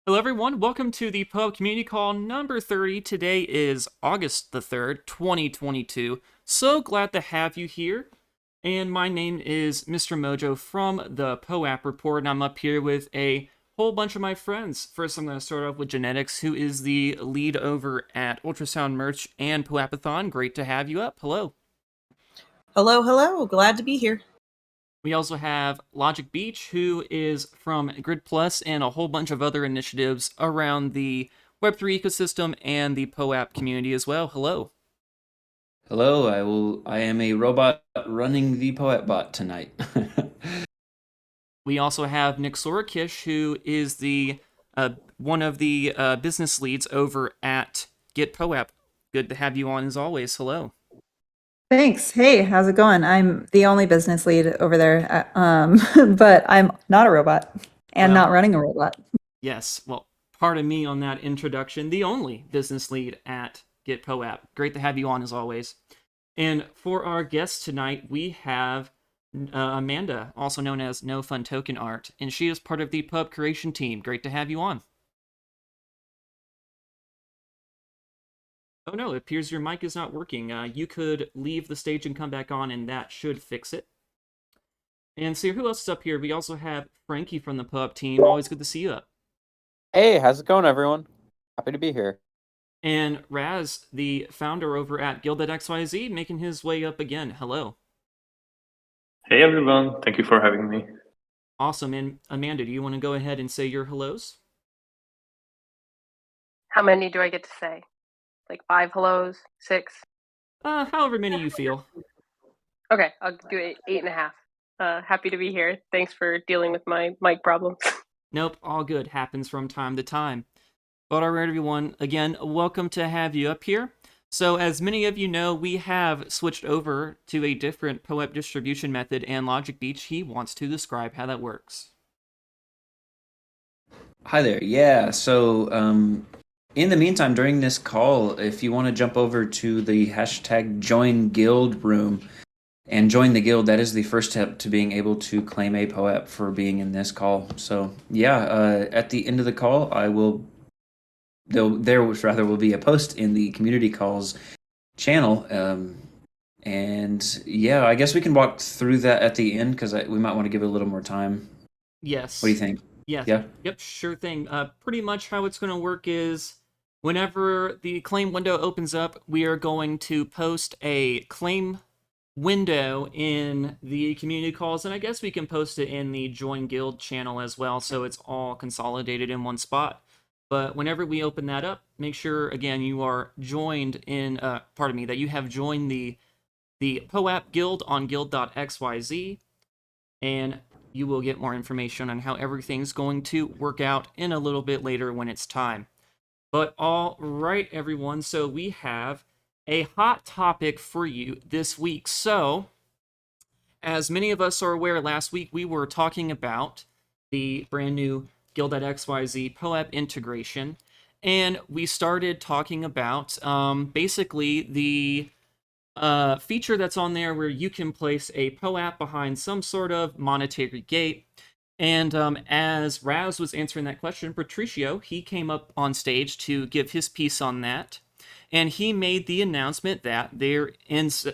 Hello, everyone. Welcome to the POAP Community Call number 30. Today is August the 3rd, 2022. So glad to have you here. And my name is Mr. Mojo from the POAP Report, and I'm up here with a whole bunch of my friends. First, I'm going to start off with JENetics, who is the lead over at Ultrasound Merch and POAPathon. Great to have you up. Hello. Hello, hello. Glad to be here. We also have Logic Beach, who is from Grid Plus and a whole bunch of other initiatives around the Web3 ecosystem and the POAP community as well. Hello. Hello, I am a robot running the Poet bot tonight. We also have Nixorokish, who is the one of the business leads over at Get POAP. Good to have you on as always. Hello. Thanks. Hey, how's it going? I'm the only business lead over there, but I'm not a robot and Well, not running a robot. Yes, well, pardon me on that introduction. The only business lead at Get POAP. Great to have you on as always. And for our guest tonight, we have Amanda, also known as No Fun Token Art, and she is part of the Pub Curation team. Great to have you on. Oh no, it appears your mic is not working. You could leave the stage and come back on, and that should fix it. And see who else is up here. We also have Frankie from the Pub team. Always good to see you up. Hey, how's it going, everyone? Happy to be here. And Raz, the founder over at Guild.xyz, making his way up again. Hello. Hey everyone, thank you for having me. Awesome. And Amanda, do you want to go ahead and say your hellos? How many do I get to say? Like 5 hellos? 6? However many you feel. Okay, I'll do 8.5. Happy to be here. Thanks for dealing with my mic problems. Nope, all good. Happens from time to time. But all right, everyone, again, welcome to have you up here. So as many of you know, we have switched over to a different Poep distribution method, and Logic Beach, he wants to describe how that works. Hi there. Yeah, so in the meantime, during this call, if you want to jump over to the hashtag join guild room and join the guild, that is the first step to being able to claim a Poep for being in this call. So yeah, at the end of the call, there will be a post in the community calls channel. And yeah, I guess we can walk through that at the end because we might want to give it a little more time. Yes. What do you think? Yes. Yeah. Yep, sure thing. Pretty much how it's going to work is whenever the claim window opens up, we are going to post a claim window in the community calls, and I guess we can post it in the Join Guild channel as well, so it's all consolidated in one spot. But whenever we open that up, make sure, again, you are joined in, that you have joined the POAP Guild on Guild.xyz, and you will get more information on how everything's going to work out in a little bit later when it's time. But all right, everyone, so we have a hot topic for you this week. So, as many of us are aware, last week we were talking about the brand new Guild.xyz POAP integration, and we started talking about basically the feature that's on there where you can place a POAP behind some sort of monetary gate. And as Raz was answering that question, Patricio, he came up on stage to give his piece on that. And he made the announcement that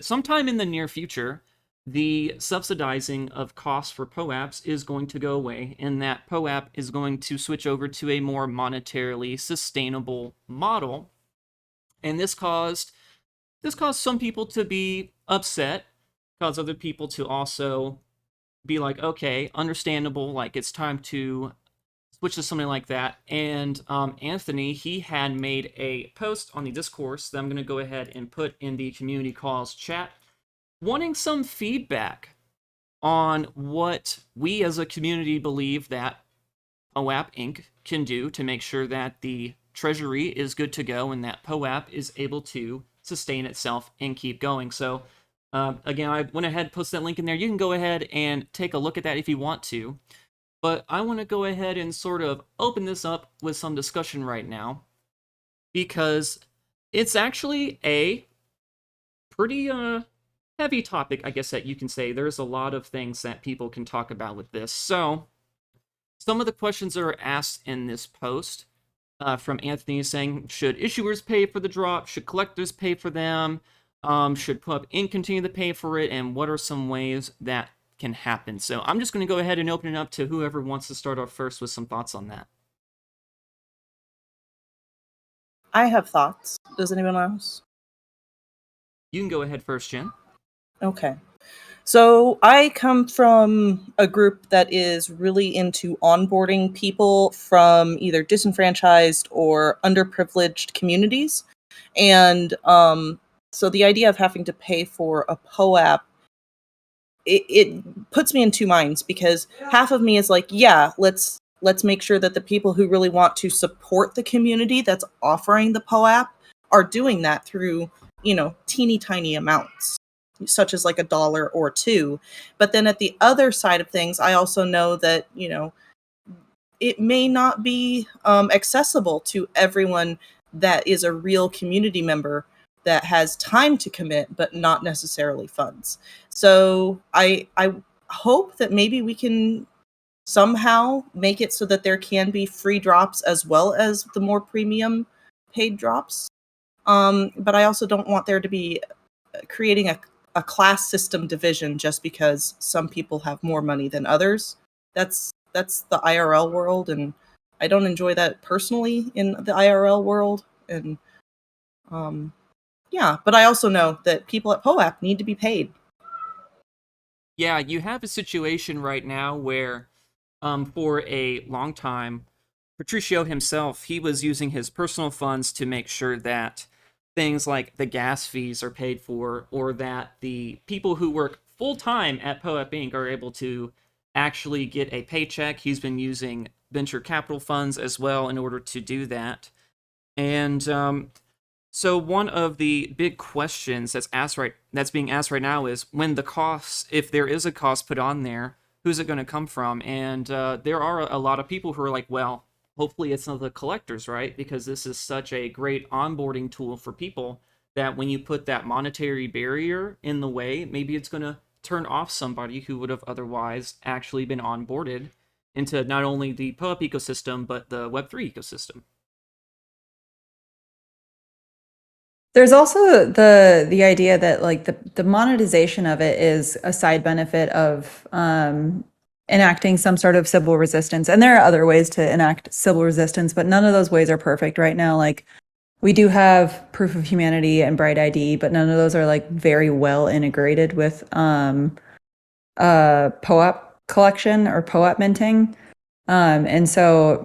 sometime in the near future, the subsidizing of costs for POAPs is going to go away, and that POAP is going to switch over to a more monetarily sustainable model. And this caused some people to be upset, caused other people to also be like, okay, understandable, like it's time to switch to something like that. And Anthony, he had made a post on the discourse that I'm going to go ahead and put in the community calls chat, wanting some feedback on what we as a community believe that POAP Inc. can do to make sure that the treasury is good to go and that POAP is able to sustain itself and keep going. So again, I went ahead and posted that link in there. You can go ahead and take a look at that if you want to. But I want to go ahead and sort of open this up with some discussion right now, because it's actually a pretty heavy topic, I guess that you can say. There's a lot of things that people can talk about with this. So some of the questions that are asked in this post from Anthony is saying, should issuers pay for the drop? Should collectors pay for them? Should POAP Inc. continue to pay for it? And what are some ways that can happen? So I'm just going to go ahead and open it up to whoever wants to start off first with some thoughts on that. I have thoughts. Does anyone else? You can go ahead first, Jen. Okay. So I come from a group that is really into onboarding people from either disenfranchised or underprivileged communities. And so the idea of having to pay for a POAP, it puts me in two minds, because half of me is like, yeah, let's make sure that the people who really want to support the community that's offering the POAP are doing that through, teeny tiny amounts, such as like $1 or $2. But then at the other side of things, I also know that, it may not be accessible to everyone that is a real community member that has time to commit, but not necessarily funds. So I hope that maybe we can somehow make it so that there can be free drops as well as the more premium paid drops. But I also don't want there to be creating a class system division just because some people have more money than others. That's the IRL world, and I don't enjoy that personally in the IRL world. And yeah, but I also know that people at POAP need to be paid. Yeah, you have a situation right now where, for a long time, Patricio himself, he was using his personal funds to make sure that things like the gas fees are paid for, or that the people who work full-time at POEP Inc. are able to actually get a paycheck. He's been using venture capital funds as well in order to do that. And so one of the big questions that's being asked right now is, when the costs, if there is a cost put on there, who's it going to come from? And there are a lot of people who are like, well, hopefully it's not the collectors, right? Because this is such a great onboarding tool for people that when you put that monetary barrier in the way, maybe it's going to turn off somebody who would have otherwise actually been onboarded into not only the POEP ecosystem, but the Web3 ecosystem. There's also the idea that like the monetization of it is a side benefit of enacting some sort of civil resistance. And there are other ways to enact civil resistance, but none of those ways are perfect right now. Like, we do have proof of humanity and Bright ID, but none of those are like very well integrated with POAP collection or POAP minting. And so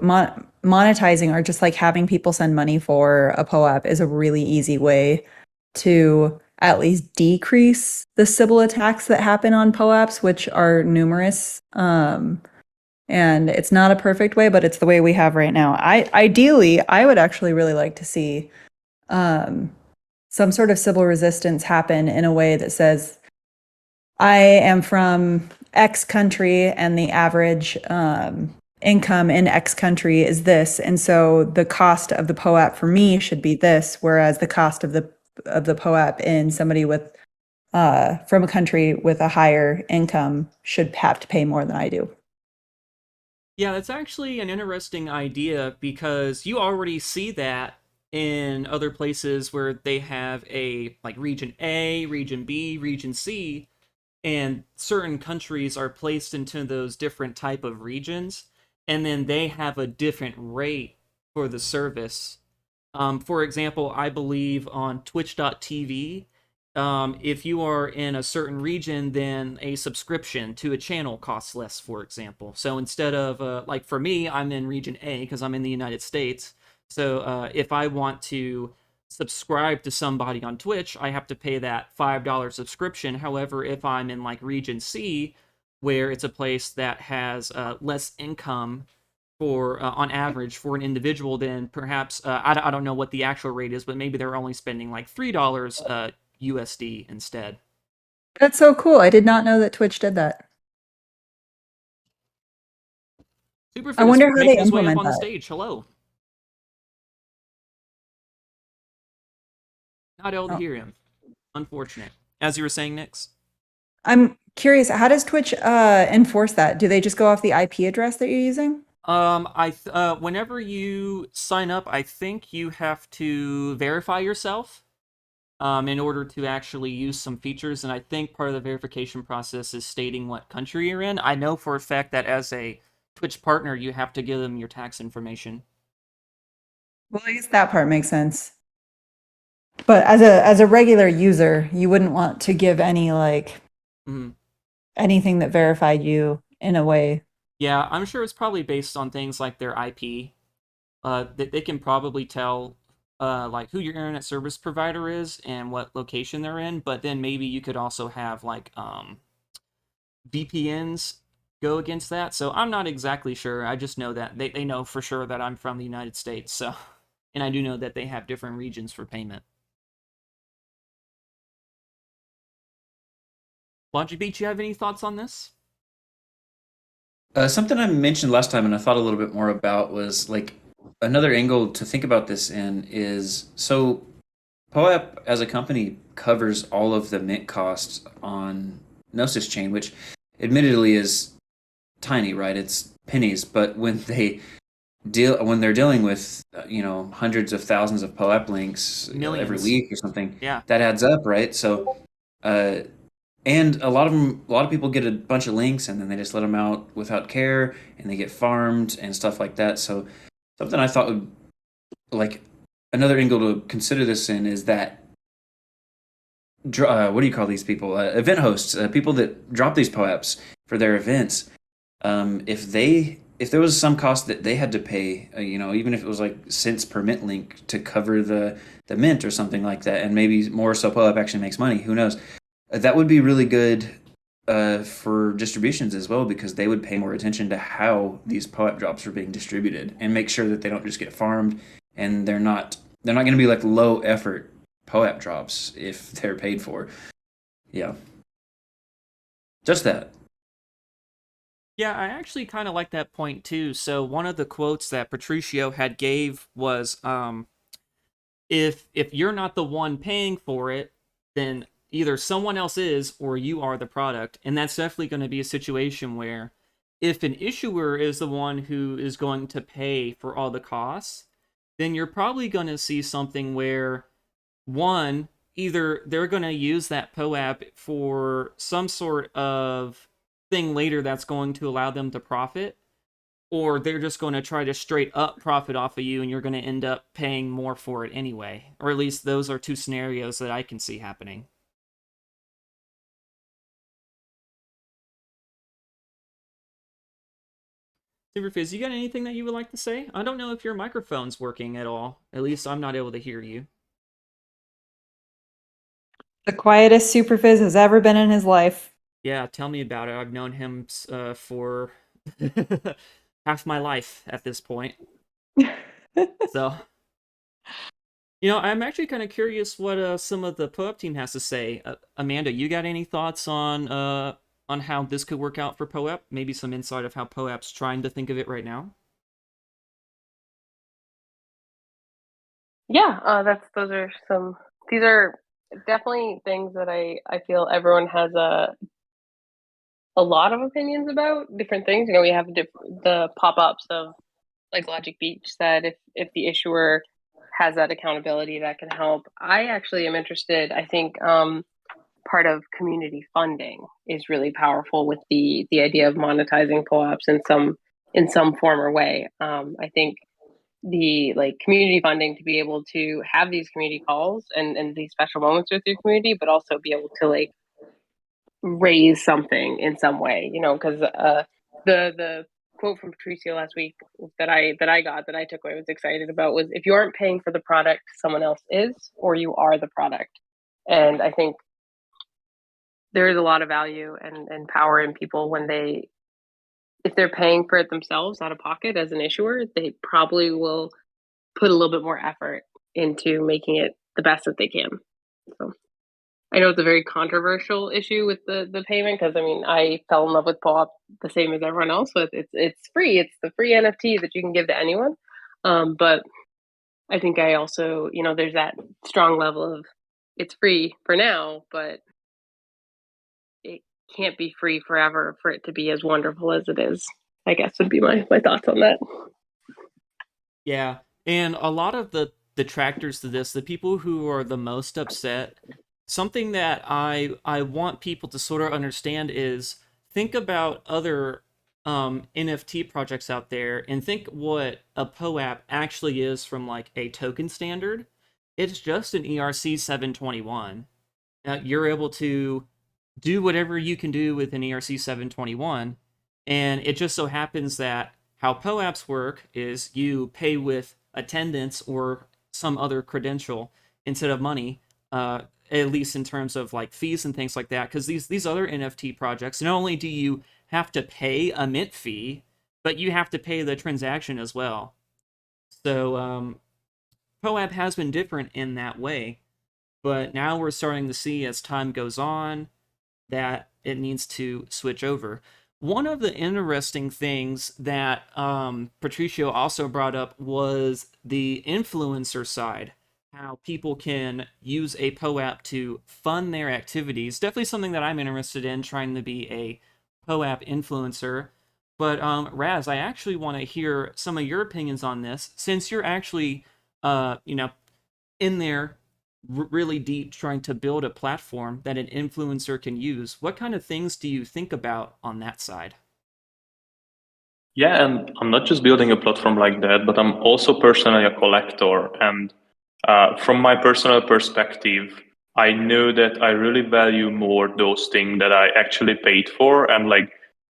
monetizing, or just like having people send money for a POAP, is a really easy way to at least decrease the Sybil attacks that happen on POAPs, which are numerous. And it's not a perfect way, but it's the way we have right now. Ideally, I would actually really like to see some sort of civil resistance happen in a way that says, I am from X country and the average income in X country is this, and so the cost of the POAP for me should be this, whereas the cost of the POAP in somebody with from a country with a higher income should have to pay more than I do. Yeah, that's actually an interesting idea, because you already see that in other places where they have a like region A, region B, region C, and certain countries are placed into those different type of regions, and then they have a different rate for the service. For example, I believe on Twitch.tv, if you are in a certain region, then a subscription to a channel costs less, for example. So instead of, like for me, I'm in region A because I'm in the United States. So if I want to subscribe to somebody on Twitch, I have to pay that $5 subscription. However, if I'm in like region C, where it's a place that has less income for on average for an individual, then perhaps I don't know what the actual rate is, but maybe they're only spending like $3 USD instead. That's so cool. I did not know that Twitch did that. Superphiz I wonder how they making his way up implement on the that. stage. Hello. Not able to hear him. Unfortunate. As you were saying, Nix. I'm curious, how does Twitch enforce that? Do they just go off the IP address that you're using? Whenever you sign up, I think you have to verify yourself in order to actually use some features, and I think part of the verification process is stating what country you're in. I know for a fact that as a Twitch partner, you have to give them your tax information. Well, I guess that part makes sense. But as a regular user, you wouldn't want to give any like Mhm. anything that verified you in a way. Yeah, I'm sure it's probably based on things like their IP. They can probably tell like who your internet service provider is and what location they're in, but then maybe you could also have like VPNs go against that. So I'm not exactly sure. I just know that they know for sure that I'm from the United States. So, and I do know that they have different regions for payment. Logic Beach, you have any thoughts on this? Something I mentioned last time and I thought a little bit more about was like another angle to think about this in is so POAP as a company covers all of the mint costs on Gnosis chain, which admittedly is tiny, right? It's pennies, but when they're dealing with hundreds of thousands of POAP links every Millions. week or something, Yeah. that adds up, right? So and a lot of people get a bunch of links and then they just let them out without care and they get farmed and stuff like that. So something I thought would like another angle to consider this in is that what do you call these people? Event hosts, people that drop these POAPs for their events. If there was some cost that they had to pay, even if it was like cents per mint link to cover the mint or something like that, and maybe more so POAP actually makes money. Who knows? That would be really good for distributions as well, because they would pay more attention to how these POAP drops are being distributed and make sure that they don't just get farmed, and they're not going to be like low effort POAP drops if they're paid for. Yeah, just that. Yeah, I actually kind of like that point too. So one of the quotes that Patricio had gave was, if you're not the one paying for it, then either someone else is or you are the product. And that's definitely going to be a situation where if an issuer is the one who is going to pay for all the costs, then you're probably going to see something where one, either they're going to use that POAP for some sort of thing later that's going to allow them to profit, or they're just going to try to straight up profit off of you and you're going to end up paying more for it anyway. Or at least those are two scenarios that I can see happening. Superphiz, you got anything that you would like to say? I don't know if your microphone's working at all. At least I'm not able to hear you. The quietest Superphiz has ever been in his life. Yeah, tell me about it. I've known him for half my life at this point. So, I'm actually kind of curious what some of the POEP team has to say. Amanda, you got any thoughts on how this could work out for POEP? Maybe some insight of how POEP's trying to think of it right now? Yeah, these are definitely things that I feel everyone has a lot of opinions about different things. We have the pop-ups of, like Logic Beach said, if the issuer has that accountability, that can help. I actually am interested. I think part of community funding is really powerful with the idea of monetizing POAPs in some form or way. I think the community funding to be able to have these community calls and these special moments with your community, but also be able to raise something in some way, because the quote from Patricio last week that I took away, was excited about, was, if you aren't paying for the product, someone else is, or you are the product. And I think there is a lot of value and power in people when if they're paying for it themselves out of pocket as an issuer, they probably will put a little bit more effort into making it the best that they can. So I know it's a very controversial issue with the payment, because I fell in love with POAP the same as everyone else. But it's free. It's the free NFT that you can give to anyone. But I think I also, there's that strong level of, it's free for now, but it can't be free forever for it to be as wonderful as it is. I guess would be my thoughts on that. Yeah, and a lot of the detractors to this, the people who are the most upset, something that I want people to sort of understand is think about other NFT projects out there and think what a POAP actually is from like a token standard. It's just an ERC 721. You're able to do whatever you can do with an ERC 721, and it just so happens that how POAPs work is you pay with attendance or some other credential instead of money, at least in terms of like fees and things like that. Because these other NFT projects, not only do you have to pay a mint fee, but you have to pay the transaction as well. So POAP has been different in that way, but now we're starting to see as time goes on that it needs to switch over. One of the interesting things that Patricio also brought up was the influencer side, how people can use a POAP to fund their activities. Definitely something that I'm interested in, trying to be a POAP influencer. But Raz, I actually want to hear some of your opinions on this, since you're actually, in there really deep trying to build a platform that an influencer can use. What kind of things do you think about on that side? Yeah, and I'm not just building a platform like that, but I'm also personally a collector. And from my personal perspective, I know that I really value more those things that I actually paid for. And like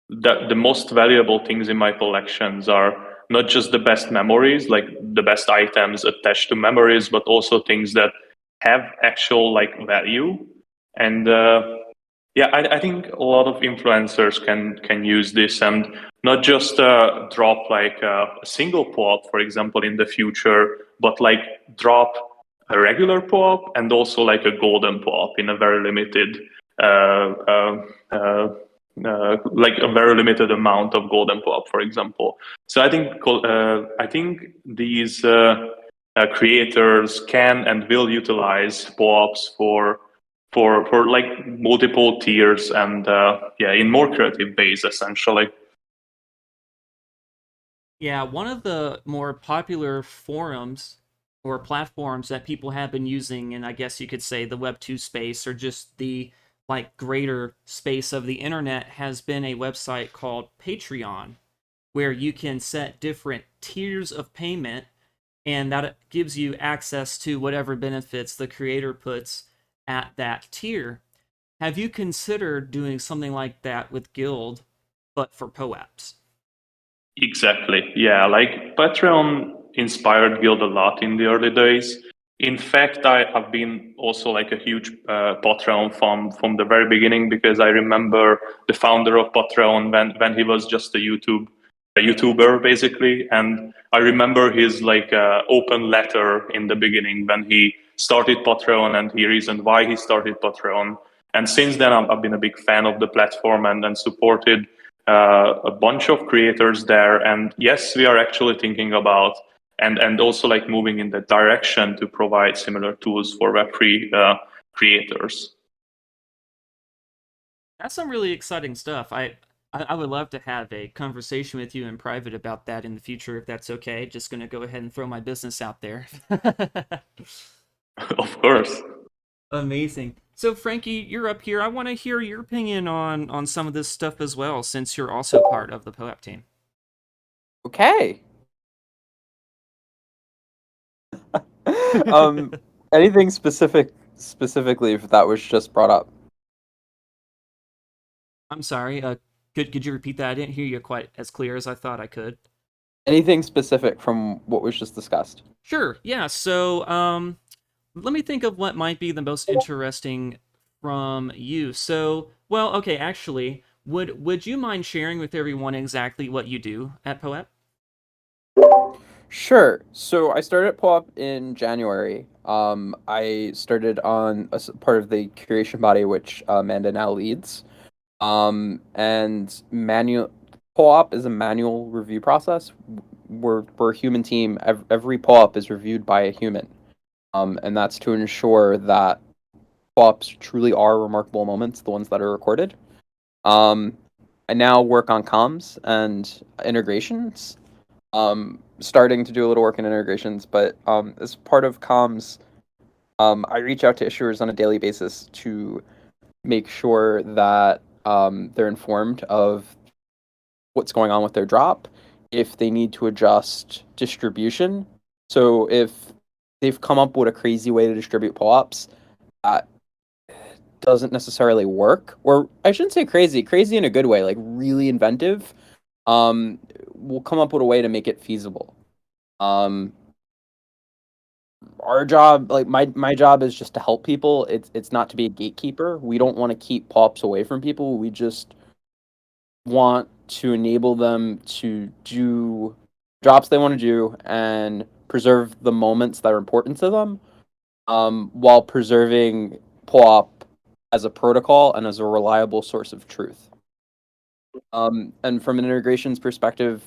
the most valuable things in my collections are not just the best memories, like the best items attached to memories, but also things that have actual like value. And yeah, I think a lot of influencers can use this and not just drop like a single POAP, for example, in the future, but like drop a regular POAP and also like a golden POAP in a very limited, like a very limited amount of golden POAP, for example. So I think these creators can and will utilize POAPs for like multiple tiers and yeah, in more creative ways essentially. Yeah, one of the more popular forums or platforms that people have been using, and I guess you could say the Web 2 space or just the like greater space of the internet, has been a website called Patreon, where you can set different tiers of payment, and that gives you access to whatever benefits the creator puts at that tier. Have you considered doing something like that with Guild, but for POAPs? Exactly. Yeah, like Patreon inspired Guild a lot in the early days. In fact, have been also like a huge Patreon fan from the very beginning because I remember the founder of Patreon when he was just a YouTuber basically, and I remember his like open letter in the beginning when he started Patreon and he reasoned why he started Patreon. And since then, I've been a big fan of the platform and supported a bunch of creators there. And yes, we are actually thinking about and also like moving in that direction to provide similar tools for Web3 creators. That's some really exciting stuff. I would love to have a conversation with you in private about that in the future, if that's okay. Just going to go ahead and throw my business out there. Of course. Amazing. So Frankie, you're up here. I want to hear your opinion on some of this stuff as well, since you're also part of the POAP team. Okay. Anything specifically if that was just brought up? I'm sorry. Could you repeat that? I didn't hear you quite as clear as I thought I could. Anything specific from what was just discussed? Sure. Yeah. So let me think of what might be the most interesting from you. So, well, okay, actually, would you mind sharing with everyone exactly what you do at Poep? Sure. So I started at POAP in January. I started on part of the curation body, which Amanda now leads. And manual POAP is a manual review process. We're a human team. Every POAP is reviewed by a human. And that's to ensure that POAPs truly are remarkable moments, the ones that are recorded. I now work on comms and integrations. Starting to do a little work in integrations, but as part of comms, I reach out to issuers on a daily basis to make sure that they're informed of what's going on with their drop, if they need to adjust distribution. So if they've come up with a crazy way to distribute POAPs that doesn't necessarily work, or I shouldn't say crazy in a good way, like really inventive, we'll come up with a way to make it feasible. Our job, like my job, is just to help people. It's not to be a gatekeeper. We don't want to keep POPs away from people. We just want to enable them to do jobs they want to do and preserve the moments that are important to them, while preserving POAP as a protocol and as a reliable source of truth. And from an integrations perspective,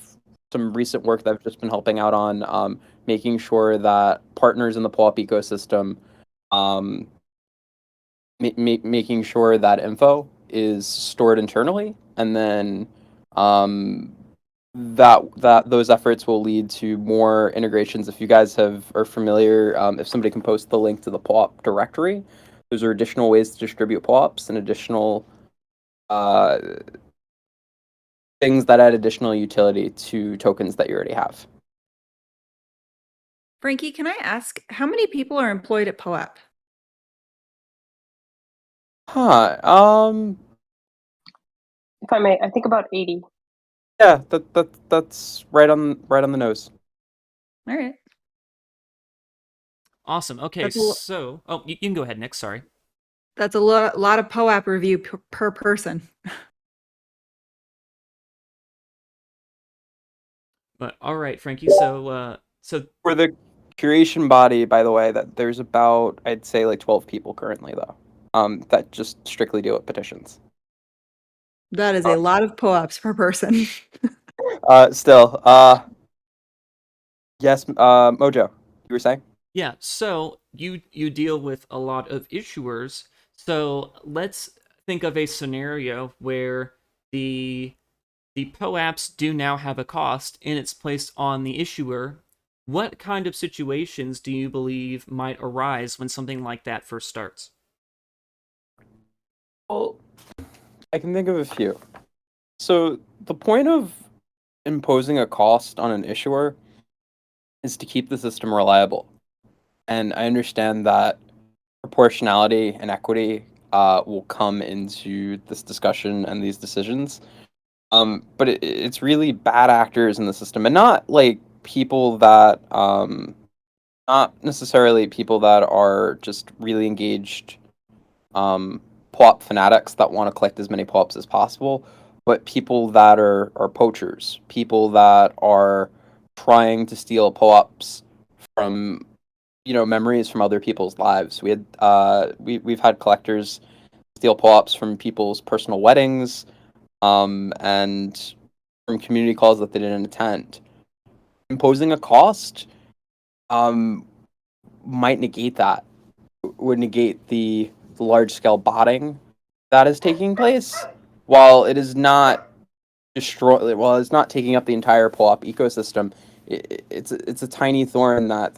some recent work that I've just been helping out on, making sure that partners in the POAP ecosystem, making sure that info is stored internally, and then that those efforts will lead to more integrations. If you guys are familiar, if somebody can post the link to the POAP directory, those are additional ways to distribute POAPs and additional things that add additional utility to tokens that you already have. Frankie, can I ask how many people are employed at POAP? Huh. If I may, I think about 80. Yeah, that's right on the nose. All right. Awesome. Okay, That's so you can go ahead, Nick. Sorry. That's a lot of POAP review per person. But all right, Frankie. So For the curation body, by the way, that there's about, I'd say, like 12 people currently, though, that just strictly deal with petitions. That is a lot of POAPs per person. Still, yes, Mojo, you were saying? yeah, so you deal with a lot of issuers. So let's think of a scenario where the POAPs do now have a cost and it's placed on the issuer. What kind of situations do you believe might arise when something like that first starts? Well, I can think of a few. So the point of imposing a cost on an issuer is to keep the system reliable. And I understand that proportionality and equity will come into this discussion and these decisions. But it's really bad actors in the system, and not like people that, not necessarily people that are just really engaged POAP fanatics that want to collect as many POAPs as possible, but people that are poachers, people that are trying to steal POAPs from, memories from other people's lives. We've had collectors steal POAPs from people's personal weddings, and from community calls that they didn't attend. Imposing a cost might negate that, would negate the large-scale botting that is taking place, while it is not it's not taking up the entire POAP ecosystem. It's a tiny thorn that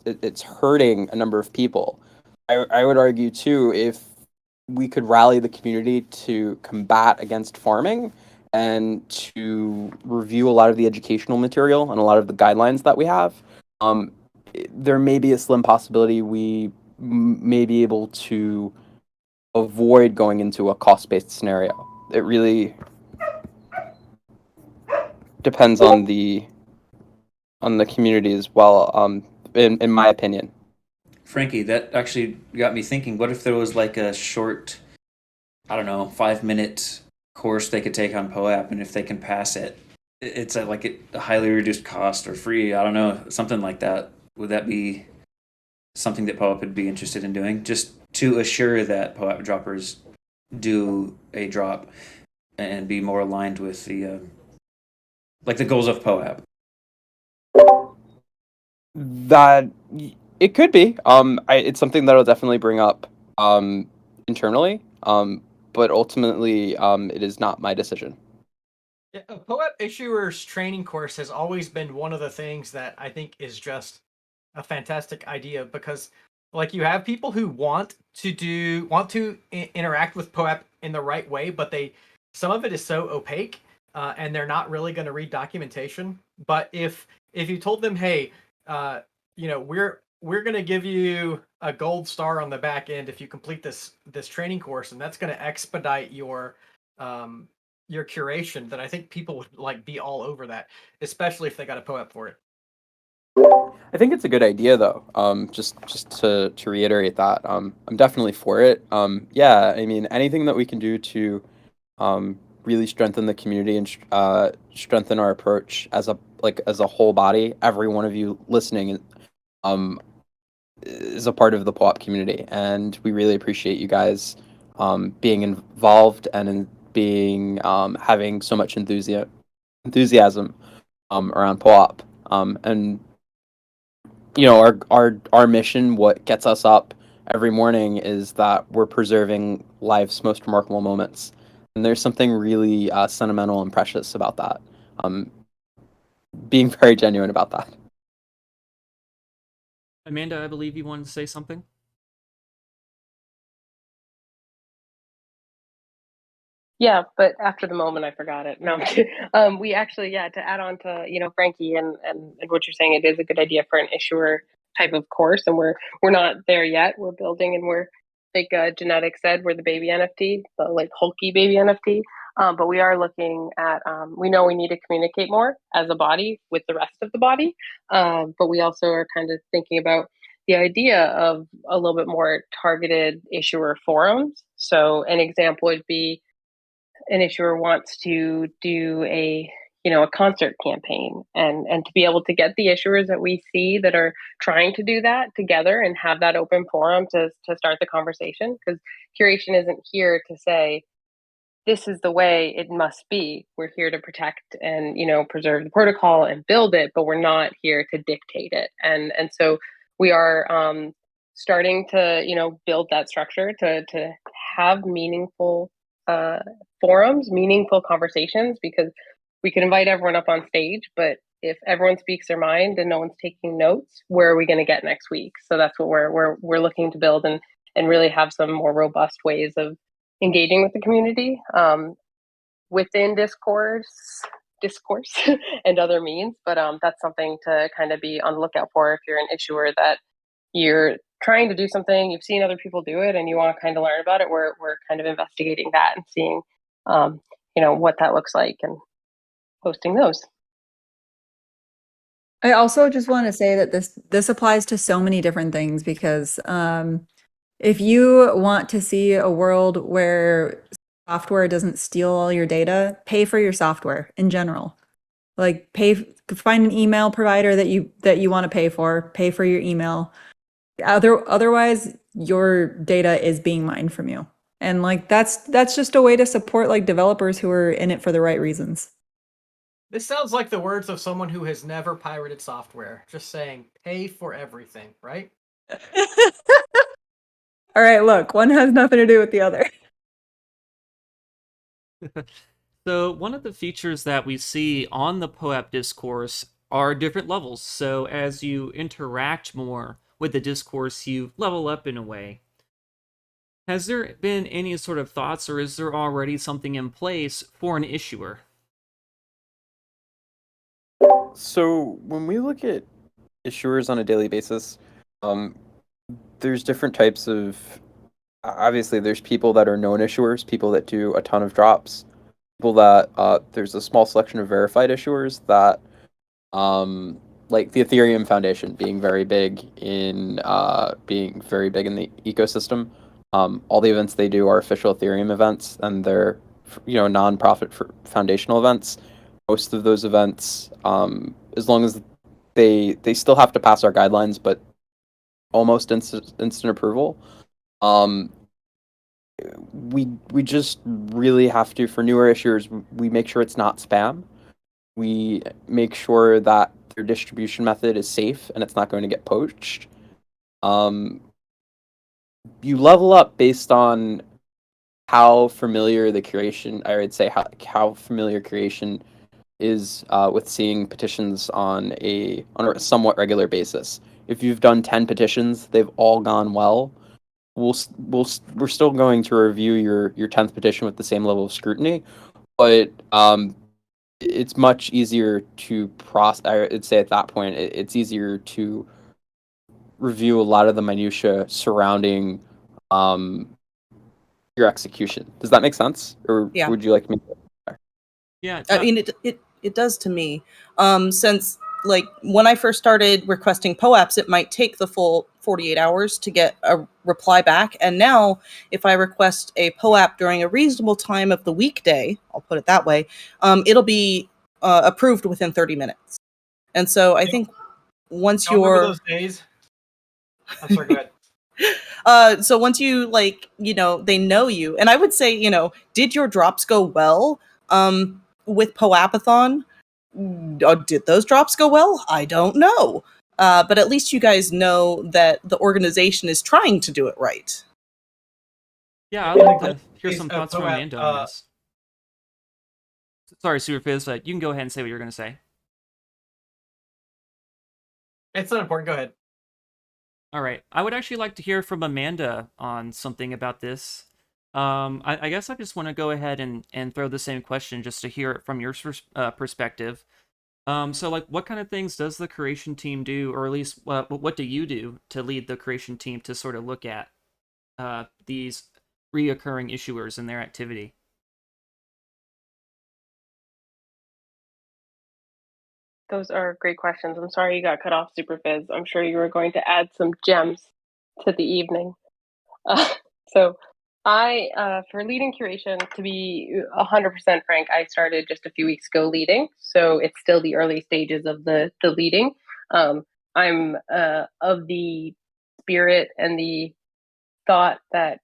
it's hurting a number of people. I would argue too, if we could rally the community to combat against farming and to review a lot of the educational material and a lot of the guidelines that we have, there may be a slim possibility we may be able to avoid going into a cost-based scenario. It really depends on the community as well, in my opinion. Frankie, that actually got me thinking. What if there was like a short, I don't know, 5-minute course they could take on POAP, and if they can pass it, it's at like a highly reduced cost or free. I don't know, something like that. Would that be something that POAP would be interested in doing, just to assure that POAP droppers do a drop and be more aligned with the like the goals of POAP? That it could be. It's something that I'll definitely bring up internally. But ultimately, it is not my decision. Yeah, a POAP issuers training course has always been one of the things that I think is just a fantastic idea because like you have people who want to interact with POAP in the right way, but some of it is so opaque and they're not really going to read documentation. But if you told them, hey, we're going to give you a gold star on the back end if you complete this training course, and that's going to expedite your curation, then I think people would like be all over that, especially if they got a POAP for it. I think it's a good idea, though. Just to reiterate that, I'm definitely for it. Yeah, I mean, anything that we can do to really strengthen the community and strengthen our approach as a whole body. Every one of you listening, is a part of the POAP community, and we really appreciate you guys being involved and being having so much enthusiasm around POAP. And our mission, what gets us up every morning, is that we're preserving life's most remarkable moments, and there's something really sentimental and precious about that. Being very genuine about that. Amanda, I believe you wanted to say something. Yeah, but after the moment, I forgot it. No, we actually, yeah, to add on to Frankie and what you're saying, it is a good idea for an issuer type of course, and we're not there yet. We're building, and we're like JENetics said, we're the baby NFT, the like hulky baby NFT. But we are looking at. We know we need to communicate more as a body with the rest of the body, but we also are kind of thinking about the idea of a little bit more targeted issuer forums. So an example would be an issuer wants to do a concert campaign, and to be able to get the issuers that we see that are trying to do that together and have that open forum to start the conversation, because curation isn't here to say this is the way it must be. We're here to protect and preserve the protocol and build it, but we're not here to dictate it. And so we are starting to build that structure to have meaningful forums, meaningful conversations, because we can invite everyone up on stage, but if everyone speaks their mind and no one's taking notes, where are we going to get next week? So that's what we're looking to build, and really have some more robust ways of engaging with the community within discourse and other means. But that's something to kind of be on the lookout for if you're an issuer that you're trying to do something, you've seen other people do it, and you want to kind of learn about it. We're kind of investigating that and seeing what that looks like and hosting those. I also just want to say that this applies to so many different things, because if you want to see a world where software doesn't steal all your data, pay for your software in general. Like find an email provider that you want to pay for your email. Otherwise, your data is being mined from you. And like that's just a way to support like developers who are in it for the right reasons. This sounds like the words of someone who has never pirated software. Just saying, pay for everything, right? All right, look, one has nothing to do with the other. So one of the features that we see on the POAP discourse are different levels. So as you interact more with the discourse, you level up in a way. Has there been any sort of thoughts, or is there already something in place for an issuer? So when we look at issuers on a daily basis, there's different types of. Obviously, there's people that are known issuers, people that do a ton of drops, people that there's a small selection of verified issuers that, like the Ethereum Foundation being very big in the ecosystem. All the events they do are official Ethereum events, and they're non-profit foundational events. Most of those events, as long as they still have to pass our guidelines, but almost instant approval. We just really have to, for newer issuers, we make sure it's not spam. We make sure that their distribution method is safe and it's not going to get poached. You level up based on how familiar the curation, I would say how familiar curation is with seeing petitions on a somewhat regular basis. If you've done 10 petitions, they've all gone well. We're still going to review your 10th petition with the same level of scrutiny, but it's much easier to I would say at that point it's easier to review a lot of the minutia surrounding your execution. Does that make sense, or Yeah. would you like me? Yeah. I mean, it does to me. Since like when I first started requesting POAPs, it might take the full 48 hours to get a reply back. And now if I request a POAP during a reasonable time of the weekday, I'll put it that way, it'll be approved within 30 minutes. And so I think once Don't remember you're those days. I'm sorry, go ahead. so once you they know you, and I would say, did your drops go well? With Poapathon, did those drops go well? I don't know. But at least you guys know that the organization is trying to do it right. Yeah, I'd like to hear Please, some thoughts from POAP, Amanda on this. Sorry, Superphiz, but you can go ahead and say what you're going to say. It's not important. Go ahead. All right. I would actually like to hear from Amanda on something about this. I guess I just want to go ahead and throw the same question just to hear it from your perspective. So, like, what kind of things does the Curation team do, or at least what do you do to lead the Curation team to sort of look at these reoccurring issuers and their activity? Those are great questions. I'm sorry you got cut off, Superphiz. I'm sure you were going to add some gems to the evening. So for leading Curation, to be 100% frank, I started just a few weeks ago leading. So it's still the early stages of the leading. I'm of the spirit and the thought that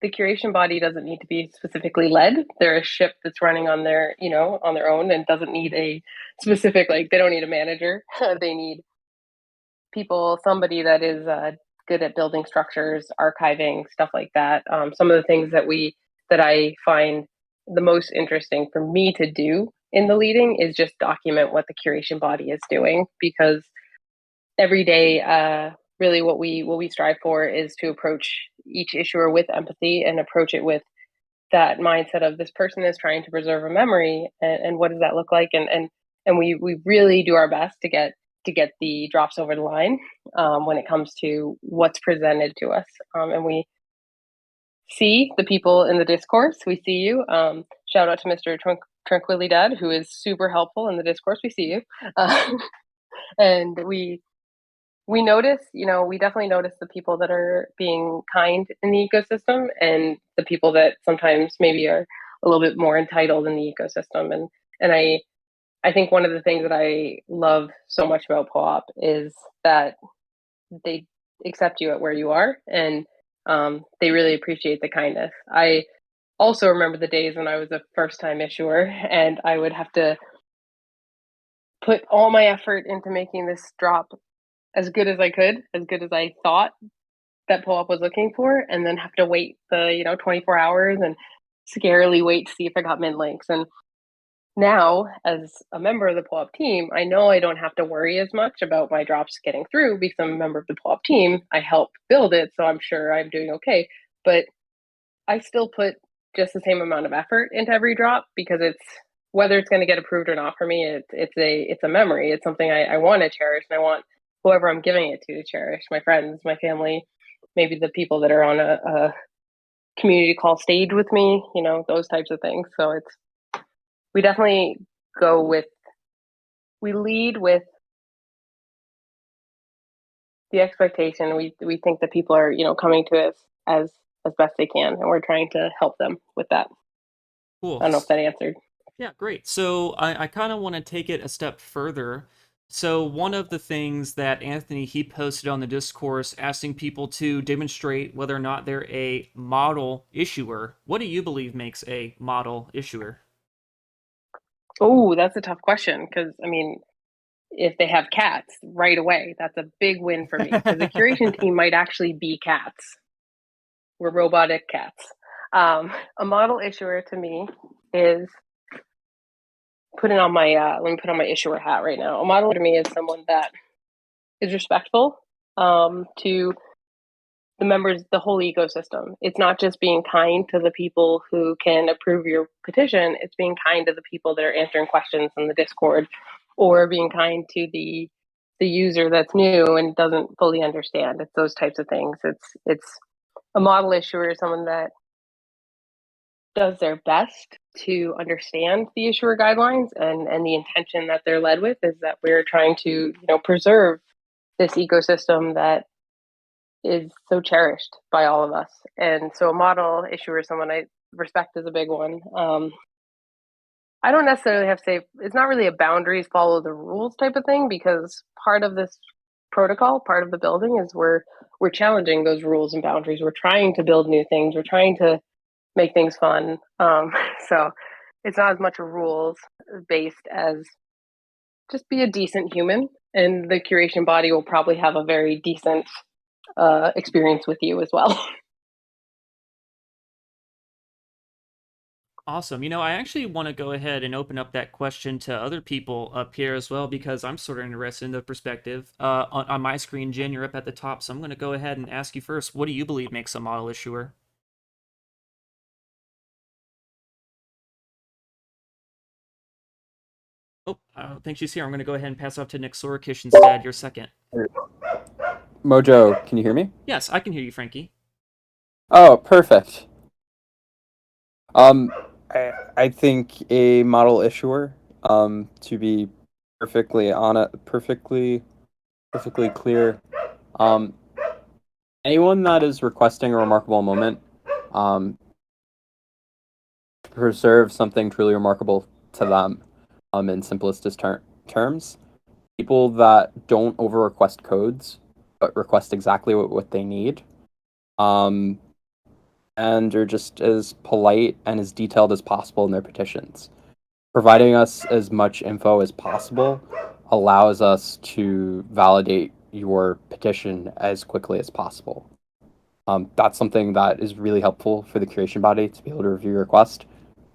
the curation body doesn't need to be specifically led. They're a ship that's running on their own and doesn't need a specific, they don't need a manager. They need people, somebody that is good at building structures, archiving, stuff like that. Some of the things that I find the most interesting for me to do in the leading is just document what the curation body is doing, because every day, really what we strive for is to approach each issuer with empathy and approach it with that mindset of this person is trying to preserve a memory, and what does that look like, and we really do our best to get the drops over the line when it comes to what's presented to us, and we see the people in the discourse. We see you. Shout out to Mr. Tranquilidad, who is super helpful in the discourse. We see you, and we notice, we definitely notice the people that are being kind in the ecosystem and the people that sometimes maybe are a little bit more entitled in the ecosystem. And I think one of the things that I love so much about POAP is that they accept you at where you are, and they really appreciate the kindness. I also remember the days when I was a first-time issuer and I would have to put all my effort into making this drop as good as I could, as good as I thought that POAP was looking for, and then have to wait the 24 hours and scarily wait to see if I got min links. And now, as a member of the POAP team, I know I don't have to worry as much about my drops getting through because I'm a member of the POAP team. I helped build it, so I'm sure I'm doing okay. But I still put just the same amount of effort into every drop, because it's whether it's going to get approved or not for me, it's a memory. It's something I want to cherish, and I want whoever I'm giving it to cherish, my friends, my family, maybe the people that are on a community call stage with me, those types of things. So we definitely we lead with the expectation. We think that people are, coming to us as best they can, and we're trying to help them with that. Cool. I don't know if that answered. Yeah, great. So I kind of want to take it a step further. So one of the things that Anthony, he posted on the discourse asking people to demonstrate whether or not they're a model issuer. What do you believe makes a model issuer? Oh, that's a tough question, because if they have cats right away, that's a big win for me, because the curation team might actually be cats. We're robotic cats. A model issuer to me is putting on my let me put on my issuer hat right now. A model to me is someone that is respectful to the members, the whole ecosystem. It's not just being kind to the people who can approve your petition, it's being kind to the people that are answering questions in the Discord, or being kind to the user that's new and doesn't fully understand. It's those types of things. It's a model issuer is someone that does their best to understand the issuer guidelines, and the intention that they're led with is that we're trying to preserve this ecosystem that is so cherished by all of us. And so a model issuer is someone I respect is a big one. I don't necessarily have to say it's not really a boundaries follow the rules type of thing, because part of this protocol, part of the building is we're challenging those rules and boundaries. We're trying to build new things. We're trying to make things fun. So it's not as much a rules based as just be a decent human, and the curation body will probably have a very decent experience with you as well. Awesome. I actually want to go ahead and open up that question to other people up here as well, because I'm sort of interested in the perspective. On my screen, Jen, you're up at the top, so I'm going to go ahead and ask you first. What do you believe makes a model issuer? Oh, I don't think she's here. I'm going to go ahead and pass off to Nixorokish instead. You're second. Mojo, can you hear me? Yes, I can hear you, Frankie. Oh, perfect. I think a model issuer, to be perfectly clear, anyone that is requesting a remarkable moment, to preserve something truly remarkable to them, in simplest terms, people that don't over request codes, but request exactly what they need, and are just as polite and as detailed as possible in their petitions. Providing us as much info as possible allows us to validate your petition as quickly as possible. That's something that is really helpful for the curation body to be able to review your request,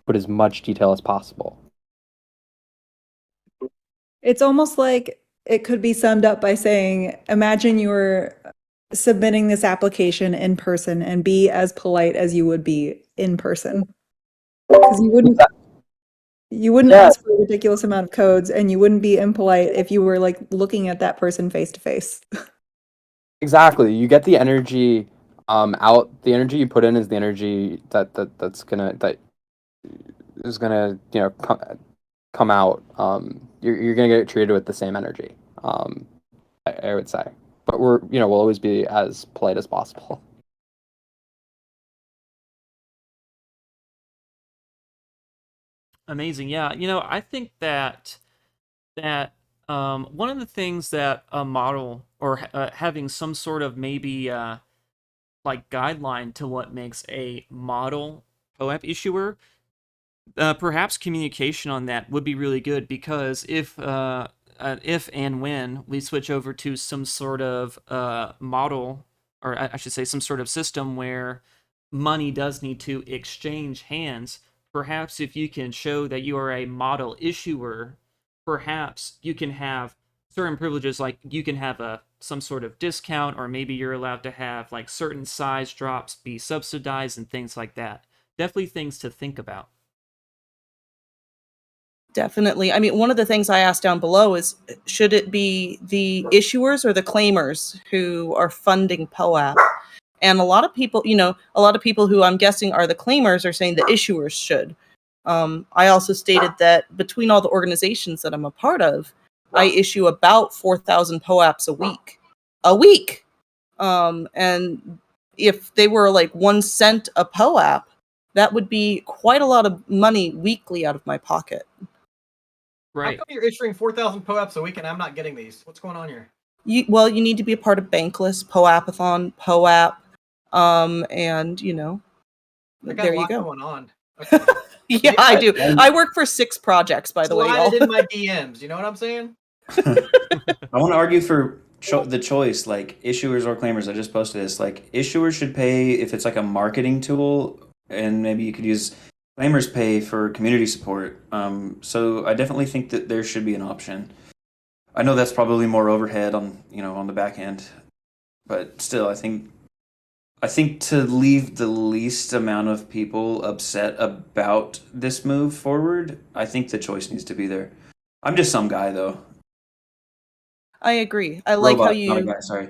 put as much detail as possible. It's almost like it could be summed up by saying, imagine you're submitting this application in person and be as polite as you would be in person. Because you wouldn't ask for a ridiculous amount of codes, and you wouldn't be impolite if you were like looking at that person face to face. Exactly. You get the energy out. The energy you put in is the energy that is gonna come out. You're gonna get treated with the same energy. I would say, but we'll always be as polite as possible. Amazing. Yeah, I think that one of the things that a model, or having some sort of maybe like guideline to what makes a model POAP issuer, perhaps communication on that would be really good, because if and when we switch over to some sort of model, or I should say some sort of system where money does need to exchange hands, perhaps if you can show that you are a model issuer, perhaps you can have certain privileges, like you can have some sort of discount, or maybe you're allowed to have like certain size drops be subsidized and things like that. Definitely things to think about. Definitely. I mean, one of the things I asked down below is, should it be the issuers or the claimers who are funding POAP? And a lot of people, who I'm guessing are the claimers, are saying the issuers should. I also stated that between all the organizations that I'm a part of, I issue about 4,000 POAPs a week. And if they were like 1 cent a POAP, that would be quite a lot of money weekly out of my pocket. Right. How come you're issuing 4,000 POAPs a week and I'm not getting these? What's going on here? You need to be a part of Bankless, POAPathon, POAP, and there you go. Going on. Okay. Yeah, I do. I work for 6 projects, by the way. Slide it in my DMs. You know what I'm saying? I want to argue for the choice, like issuers or claimers. I just posted this. Like, issuers should pay if it's like a marketing tool and maybe you could use Claimers Pay for community support. So I definitely think that there should be an option. I know that's probably more overhead on on the back end, but still, I think to leave the least amount of people upset about this move forward, I think the choice needs to be there. I'm just some guy though. I agree. I like how Robot, not a you guy. Sorry.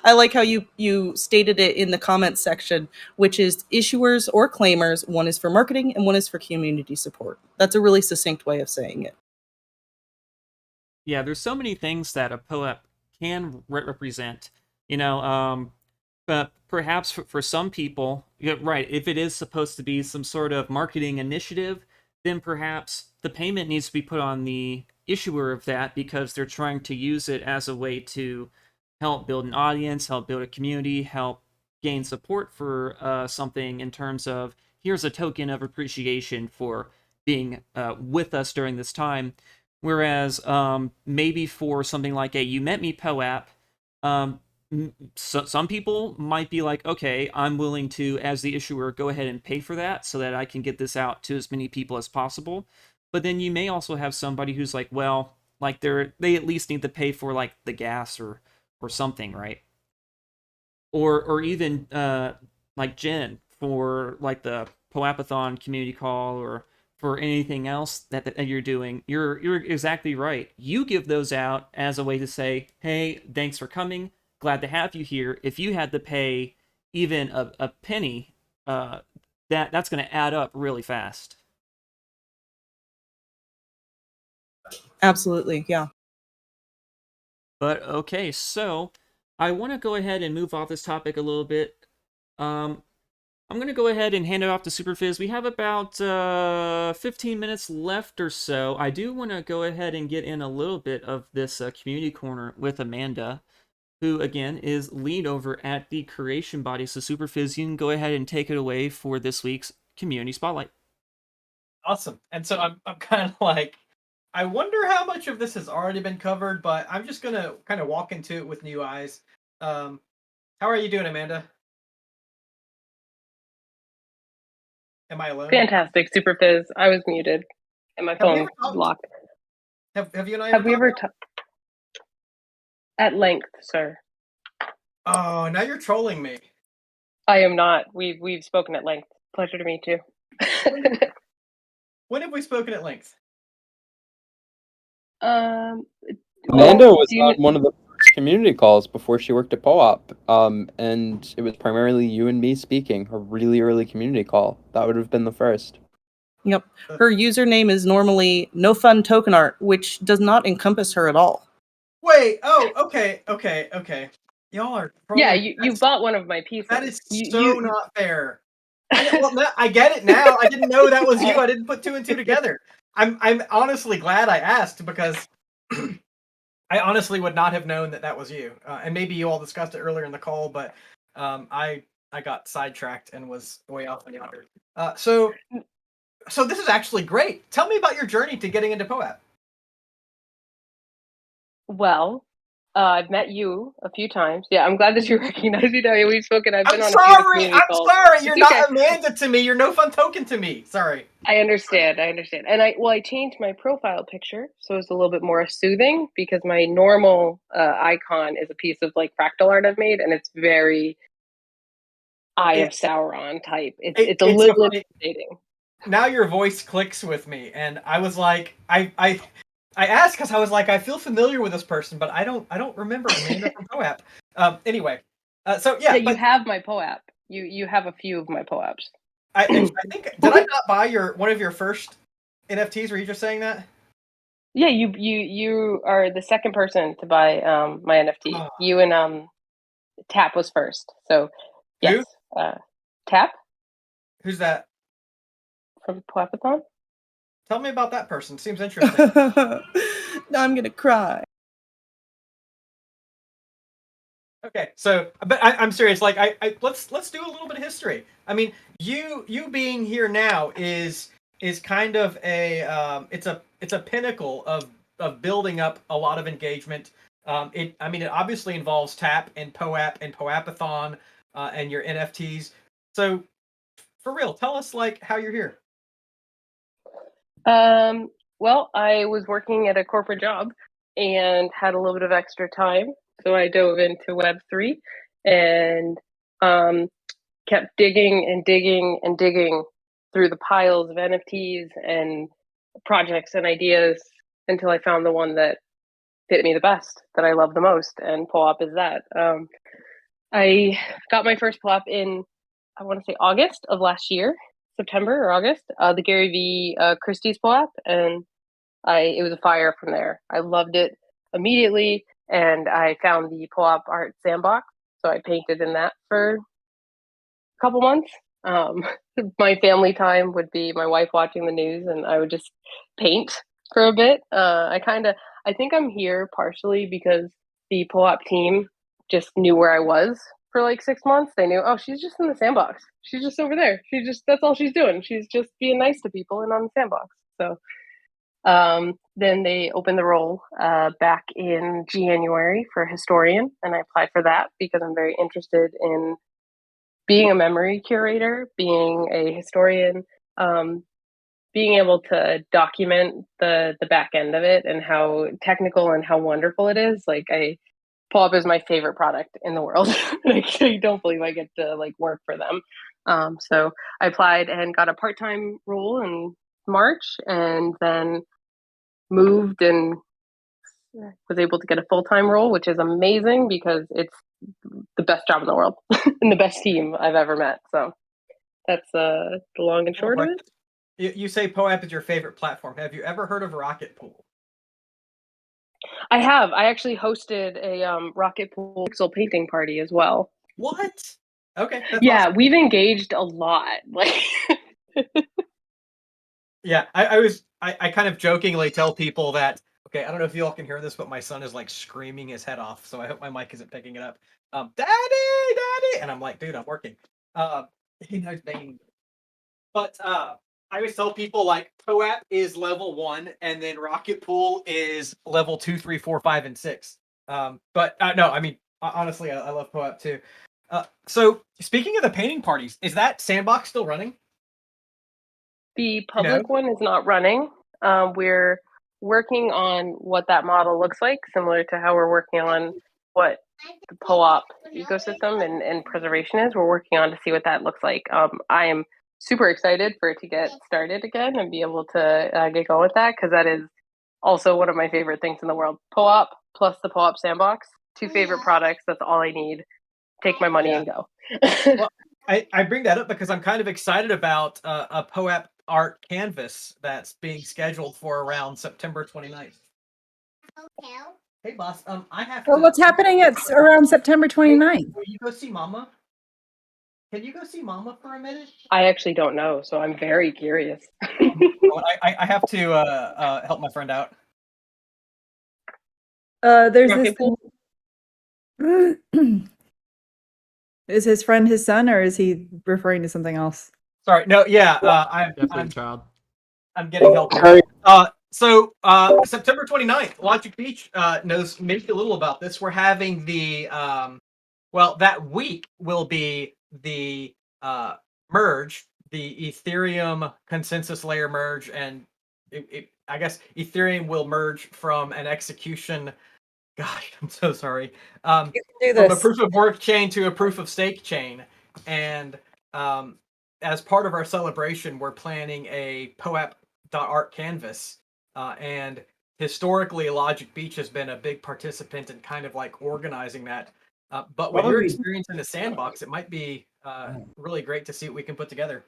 I like how you stated it in the comments section, which is issuers or claimers, one is for marketing and one is for community support. That's a really succinct way of saying it. Yeah, there's so many things that a POAP can represent. But perhaps for some people, yeah, right, if it is supposed to be some sort of marketing initiative, then perhaps the payment needs to be put on the issuer of that because they're trying to use it as a way to help build an audience, help build a community, help gain support for something in terms of here's a token of appreciation for being with us during this time. Whereas maybe for something like a You Met Me POAP, so some people might be like, okay, I'm willing to, as the issuer, go ahead and pay for that so that I can get this out to as many people as possible. But then you may also have somebody who's like, well, like they at least need to pay for like the gas or something, right? Or even like Jen for like the Poapathon community call or for anything else that you're doing. You're exactly right. You give those out as a way to say, hey, thanks for coming. Glad to have you here. If you had to pay even a penny, that's going to add up really fast. Absolutely, yeah. But okay, so I want to go ahead and move off this topic a little bit. I'm going to go ahead and hand it off to Superphiz. We have about 15 minutes left or so. I do want to go ahead and get in a little bit of this community corner with Amanda, who, again, is lead over at the Curation body. So, Superphiz, you can go ahead and take it away for this week's Community Spotlight. Awesome. And so I'm kind of like, I wonder how much of this has already been covered, but I'm just going to kind of walk into it with new eyes. How are you doing, Amanda? Am I alone? Fantastic, Superphiz. I was muted and my phone locked. Have you and I Have we ever talked? At length, sir. Oh, now you're trolling me. I am not. We've spoken at length. Pleasure to meet you. When have we spoken at length? Amanda was on one of the first community calls before she worked at POAP, and it was primarily you and me speaking, a really early community call. That would have been the first. Yep. Her username is normally no fun token art, which does not encompass her at all. Wait, okay. Y'all are trolling. Yeah, you bought one of my pieces. That is not fair. I get it now. I didn't know that was you. I didn't put two and two together. I'm honestly glad I asked because I honestly would not have known that was you. And maybe you all discussed it earlier in the call, but I got sidetracked and was way off on yonder. So this is actually great. Tell me about your journey to getting into POAP. Well, I've met you a few times. Yeah, I'm glad that you recognize me. Now we've spoken. I've been on a few community calls. I'm sorry. You're not Amanda to me. You're no fun token to me. Sorry. I understand. And I changed my profile picture so it's a little bit more soothing because my normal icon is a piece of like fractal art I've made, and it's very Eye of Sauron type. It's a little intimidating. Now your voice clicks with me, and I was like, I asked because I was like, I feel familiar with this person, but I don't remember Amanda from POAP. Anyway, so yeah. You have my POAP. You have a few of my POAPs. I think did I not buy one of your first NFTs? Were you just saying that? Yeah, you are the second person to buy my NFT. Oh. You and Tap was first. So yes. Who? Tap. Who's that? From Poapathon. Tell me about that person. Seems interesting. Now I'm gonna cry. Okay, so but I'm serious. Like, let's do a little bit of history. I mean, you being here now is kind of a it's a pinnacle of building up a lot of engagement. It obviously involves Tap and POAP and Poapathon and your NFTs. So for real, tell us like how you're here. Well, I was working at a corporate job and had a little bit of extra time, so I dove into Web3 and kept digging and digging and digging through the piles of NFTs and projects and ideas until I found the one that fit me the best, that I love the most, and POAP is that. I got my first POAP in, I want to say August of last year, September or August, the Gary V. Christie's POAP, and it was a fire from there. I loved it immediately, and I found the POAP art sandbox, so I painted in that for a couple months. My family time would be my wife watching the news, and I would just paint for a bit. I think I'm here partially because the POAP team just knew where I was for like 6 months. They knew, oh, she's just in the sandbox. She's just over there. That's all she's doing. She's just being nice to people and on the sandbox. So then they opened the role back in January for historian, and I applied for that because I'm very interested in being a memory curator, being a historian, being able to document the back end of it and how technical and how wonderful it is. Like POAP is my favorite product in the world. I don't believe I get to like work for them. So I applied and got a part-time role in March, and then moved and was able to get a full-time role, which is amazing because it's the best job in the world and the best team I've ever met. So that's the long and short of it. You say POAP is your favorite platform. Have you ever heard of Rocket Pool? I have. I actually hosted a Rocket Pool pixel painting party as well. What? Okay. That's yeah, awesome. We've engaged a lot. Like, yeah, I kind of jokingly tell people that. Okay, I don't know if you all can hear this, but my son is like screaming his head off, so I hope my mic isn't picking it up. Daddy, and I'm like, dude, I'm working. He knows me. But I always tell people like POAP is level 1, and then Rocket Pool is level 2, 3, 4, 5, and 6. But no, I mean honestly, I love POAP too. So speaking of the painting parties, is that sandbox still running? The public one is not running. We're working on what that model looks like, similar to how we're working on what the POAP ecosystem and preservation is. We're working on to see what that looks like. I am super excited for it to get started again and be able to get going with that, because that is also one of my favorite things in the world. POAP plus the POAP sandbox, two favorite products. That's all I need. Take my money and go. Well, I bring that up because I'm kind of excited about a POAP art canvas that's being scheduled for around September 29th. Hey, boss. I have Well, to. what's happening at around September 29th? Will you go see Mama? Can you go see Mama for a minute? I actually don't know, so I'm very curious. Well, I have to help my friend out. There's Rocket this thing. Is his friend his son, or is he referring to something else? Sorry, no, yeah, Definitely a child. I'm getting help here. So September 29th, Logic Beach knows maybe a little about this. We're having the well, that week will be the merge, the Ethereum consensus layer merge, and I guess Ethereum will merge from an execution. Gosh, I'm so sorry. You can do From a this. proof of work chain to a proof of stake chain, and as part of our celebration, we're planning a POAP.art canvas, and historically, Logic Beach has been a big participant in kind of like organizing that. But with your experience in the sandbox, it might be really great to see what we can put together.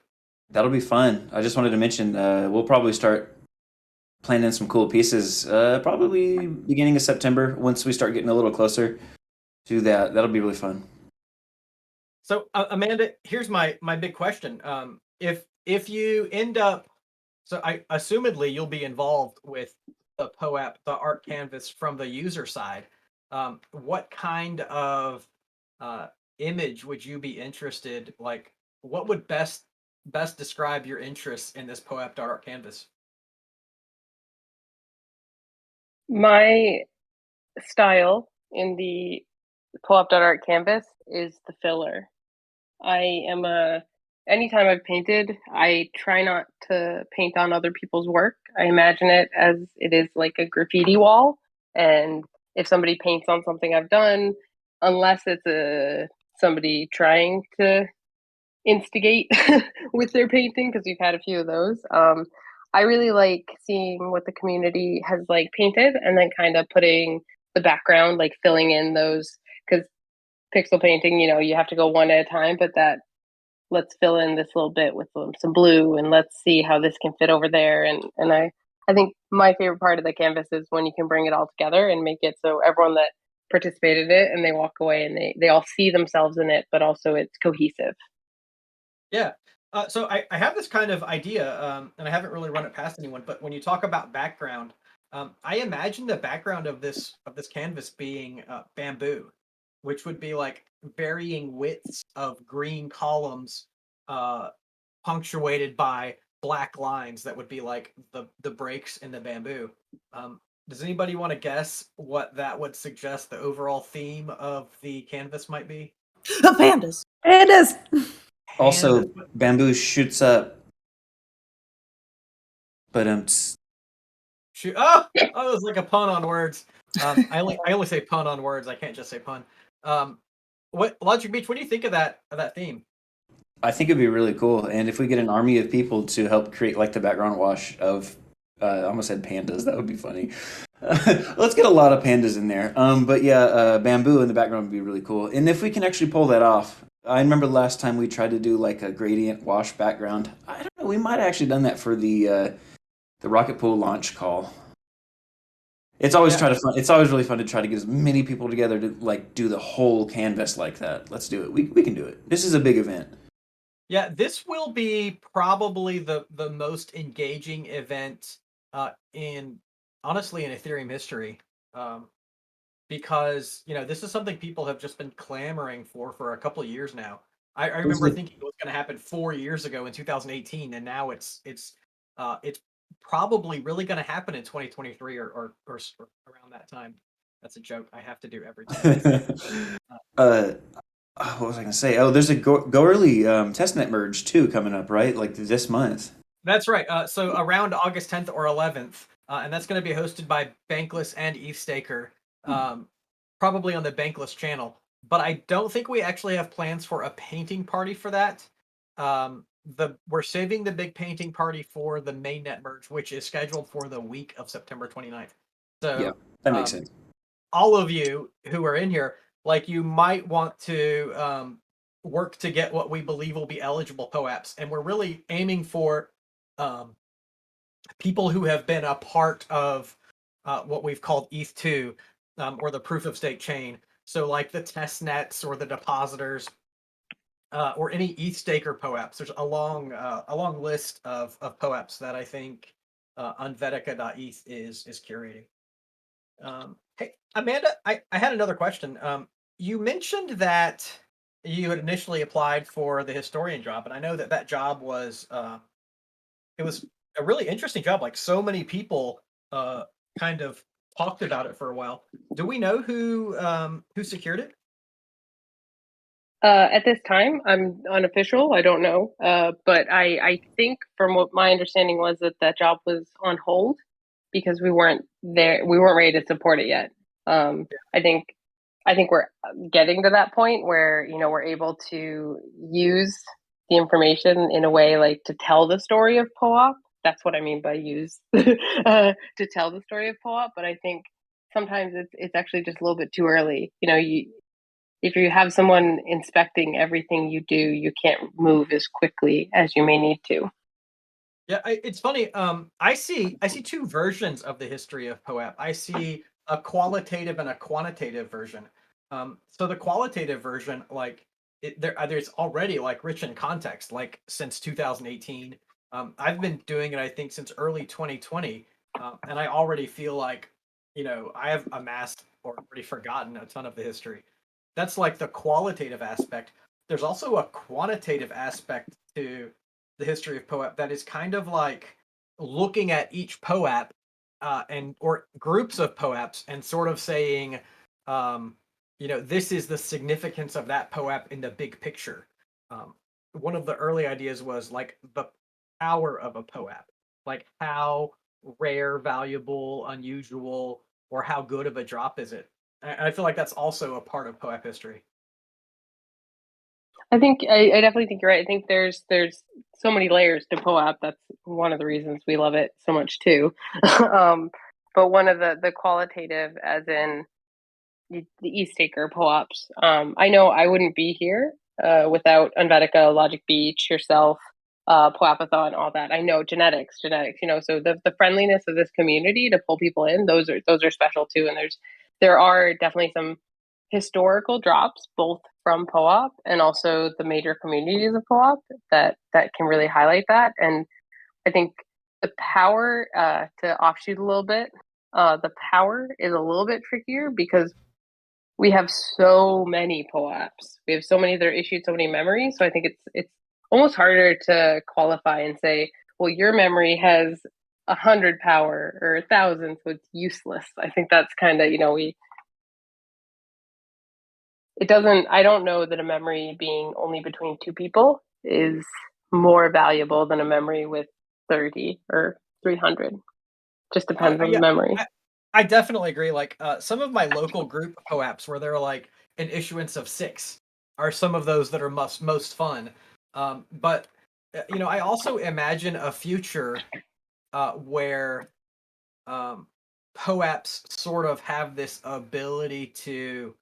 That'll be fun. I just wanted to mention we'll probably start planning some cool pieces probably beginning of September once we start getting a little closer to that. That'll be really fun. So Amanda, here's my big question. If you end up, so I assumedly you'll be involved with the POAP, the art canvas from the user side. What kind of image would you be interested? Like, what would best describe your interests in this POAP.art canvas? My style in the POAP.art canvas is the filler. I am a anytime I've painted, I try not to paint on other people's work. I imagine it as it is like a graffiti wall. And if somebody paints on something I've done, unless it's somebody trying to instigate with their painting, because we've had a few of those. I really like seeing what the community has like painted and then kind of putting the background, like filling in those, because pixel painting, you have to go one at a time, but that let's fill in this little bit with some blue and let's see how this can fit over there. And I think my favorite part of the canvas is when you can bring it all together and make it so everyone that participated in it and they walk away and they all see themselves in it, but also it's cohesive. Yeah. So I have this kind of idea, and I haven't really run it past anyone. But when you talk about background, I imagine the background of this canvas being bamboo, which would be like varying widths of green columns, punctuated by black lines that would be like the breaks in the bamboo. Does anybody want to guess what that would suggest the overall theme of the canvas might be? Pandas. Pandas. Also, Pandas. bamboo shoots up. But Shoot! Oh, it was like a pun on words. I only say pun on words. I can't just say pun. What Logic Beach? What do you think of that theme? I think it'd be really cool, and if we get an army of people to help create like the background wash of, I almost said pandas. That would be funny. Let's get a lot of pandas in there. But yeah, bamboo in the background would be really cool, and if we can actually pull that off. I remember last time we tried to do like a gradient wash background. I don't know. We might have actually done that for the rocket pool launch call. It's always It's always really fun to try to get as many people together to like do the whole canvas like that. Let's do it. We can do it. This is a big event. Yeah, this will be probably the most engaging event in honestly in Ethereum history, because this is something people have just been clamoring for a couple of years now. I remember thinking it was going to happen 4 years ago in 2018, and now it's probably really going to happen in 2023 or around that time. That's a joke I have to do every time. What was I gonna say? Oh, there's a Go Early testnet merge too coming up, right? Like this month. That's right. So around August 10th or 11th, and that's going to be hosted by Bankless and ETHStaker, probably on the Bankless channel. But I don't think we actually have plans for a painting party for that. We're saving the big painting party for the mainnet merge, which is scheduled for the week of September 29th. So Yeah, that makes sense. all of you who are in here, like you might want to work to get what we believe will be eligible POAPs, and we're really aiming for people who have been a part of what we've called ETH2, or the proof of stake chain. So like the test nets or the depositors, or any ETHStaker POAPs. There's a long list of POAPs that I think Unvetica.eth is curating. Hey, Amanda, I had another question. You mentioned that you had initially applied for the historian job, and I know that job was it was a really interesting job. Like so many people kind of talked about it for a while. Do we know who secured it? At this time, I'm unofficial. I don't know. But I think from what my understanding was that job was on hold because we weren't there. We weren't ready to support it yet. I think we're getting to that point where we're able to use the information in a way like to tell the story of POAP. That's what I mean by use to tell the story of POAP. But I think sometimes it's actually just a little bit too early. If you have someone inspecting everything you do, you can't move as quickly as you may need to. Yeah, it's funny. I see two versions of the history of POAP. I see a qualitative and a quantitative version. So the qualitative version, like there's already like rich in context, like since 2018. I've been doing it, I think, since early 2020, and I already feel like I have amassed or already forgotten a ton of the history. That's like the qualitative aspect. There's also a quantitative aspect to the history of POAP that is kind of like looking at each POAP and or groups of POAPs and sort of saying, this is the significance of that POAP in the big picture. one of the early ideas was like the power of a POAP, like how rare, valuable, unusual, or how good of a drop is it? I feel like that's also a part of POAP history. I think I definitely think you're right. I think there's so many layers to POAP. That's one of the reasons we love it so much too. But one of the qualitative, as in the East Taker POAPs. I know I wouldn't be here without Unvetica, Logic Beach, yourself, POAPathon, all that. I know JENetics, so the friendliness of this community to pull people in, those are special too. And there are definitely some historical drops, both from POAP and also the major communities of POAP that can really highlight that. And I think the power, to offshoot a little bit, the power is a little bit trickier because we have so many POAPs. We have so many that are issued, so many memories. So I think it's almost harder to qualify and say, well, your memory has 100 power or 1,000, so it's useless. I think that's kind of, it doesn't, I don't know that a memory being only between two people is more valuable than a memory with 30 or 300. Just depends on the Yeah, memory. I definitely agree. Like some of my local group POAPs where they're like an issuance of 6 are some of those that are most fun. But I also imagine a future where POAPs sort of have this ability to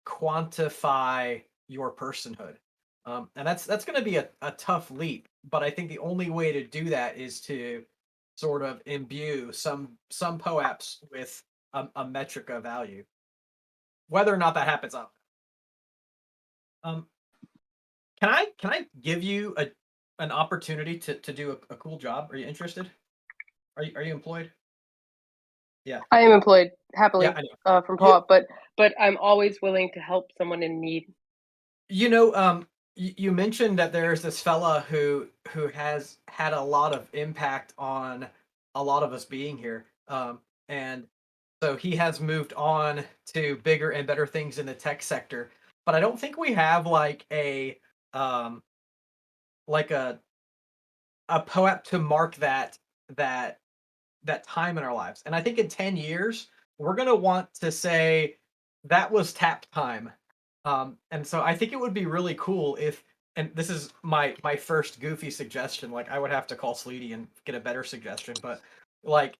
quantify your personhood. And that's going to be a tough leap, but I think the only way to do that is to sort of imbue some POAPs with a metric of value. Whether or not that happens, I don't know. Can I give you an opportunity to do a cool job? Are you interested? Are you employed? Yeah. I am employed happily Yeah, I know. from POAP, but I'm always willing to help someone in need. You mentioned that there's this fella who has had a lot of impact on a lot of us being here. And so he has moved on to bigger and better things in the tech sector. But I don't think we have like um like a POAP to mark that time in our lives. And I think in 10 years, we're gonna want to say that was tap time. And so I think it would be really cool if, and this is my first goofy suggestion, like I would have to call Sleety and get a better suggestion, but like,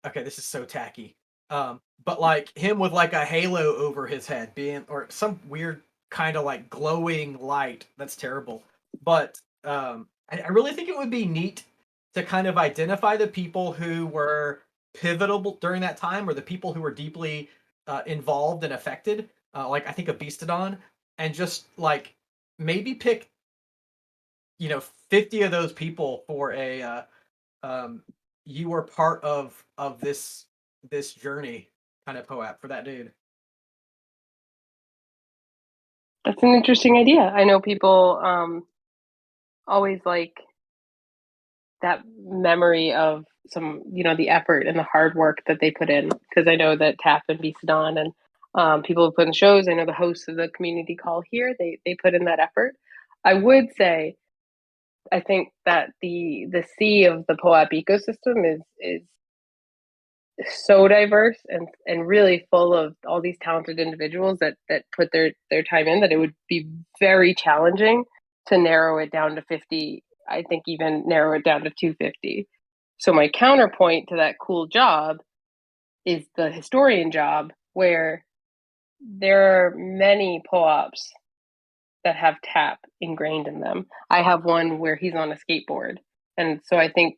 okay, this is so tacky. But like him with like a halo over his head being, or some weird kind of like glowing light. That's terrible. But I really think it would be neat to kind of identify the people who were pivotal during that time, or the people who were deeply involved and affected. Like I think of Beastodon, and just like maybe pick 50 of those people for a you were part of this journey kind of POAP for that dude. That's an interesting idea. I know people always like that memory of some, the effort and the hard work that they put in. Because I know that Tap and Beastodon and people who put in shows, I know the hosts of the community call here, they put in that effort. I would say, I think that the sea of the POAP ecosystem is so diverse and really full of all these talented individuals that put their time in, that it would be very challenging to narrow it down to 50. I think even narrow it down to 250. So my counterpoint to that cool job is the historian job, where there are many POAPs that have tap ingrained in them. I have one where he's on a skateboard. And so I think